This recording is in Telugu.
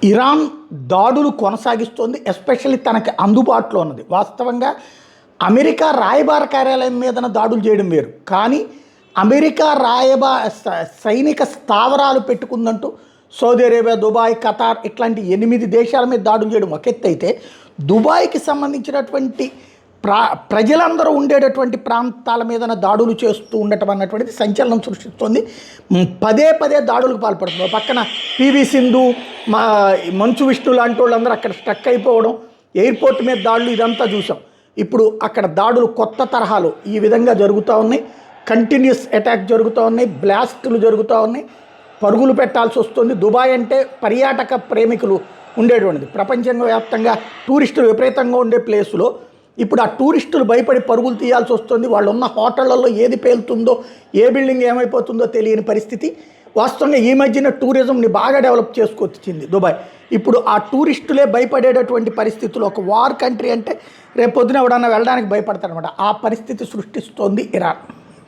ఇరాన్ దాడులు కొనసాగిస్తోంది. ఎస్పెషల్లీ తనకి అందుబాటులో ఉన్నది. వాస్తవంగా అమెరికా రాయబార కార్యాలయం మీదన దాడులు చేయడం వేరు, కానీ అమెరికా సైనిక స్థావరాలు పెట్టుకుందంటూ సౌదీ అరేబియా, దుబాయ్, ఖతార్ ఇట్లాంటి 8 దేశాల మీద దాడులు చేయడం ఒక ఎత్తు అయితే, దుబాయ్కి సంబంధించినటువంటి ప్రజలందరూ ఉండేటటువంటి ప్రాంతాల మీదన దాడులు చేస్తూ ఉండటం అన్నటువంటిది సంచలనం సృష్టిస్తోంది. పదే పదే దాడులకు పాల్పడుతుంది. పక్కన పివి సింధు, మంచు విష్ణు లాంటి వాళ్ళందరూ అక్కడ స్ట్రక్ అయిపోవడం, ఎయిర్పోర్ట్ మీద దాడులు, ఇదంతా చూసాం. ఇప్పుడు అక్కడ దాడులు కొత్త తరహాలు ఈ విధంగా జరుగుతూ ఉన్నాయి. కంటిన్యూస్ అటాక్ జరుగుతూ ఉన్నాయి, బ్లాస్టులు జరుగుతూ ఉన్నాయి, పరుగులు పెట్టాల్సి వస్తుంది. దుబాయ్ అంటే పర్యాటక ప్రేమికులు ఉండేటువంటిది, ప్రపంచవ్యాప్తంగా టూరిస్టులు విపరీతంగా ఉండే ప్లేసులో ఇప్పుడు ఆ టూరిస్టులు భయపడి పరుగులు తీయాల్సి వస్తుంది. వాళ్ళు ఉన్న హోటళ్లలో ఏది పేలుతుందో, ఏ బిల్డింగ్ ఏమైపోతుందో తెలియని పరిస్థితి. వాస్తవంగా ఈ మధ్యన టూరిజంని బాగా డెవలప్ చేసుకొచ్చింది దుబాయ్. ఇప్పుడు ఆ టూరిస్టులే భయపడేటటువంటి పరిస్థితులు, ఒక వార్ కంట్రీ అంటే రేపు పొద్దున ఎవడన్నా వెళ్ళడానికి భయపడతారనమాట. ఆ పరిస్థితి సృష్టిస్తోంది ఇరాన్.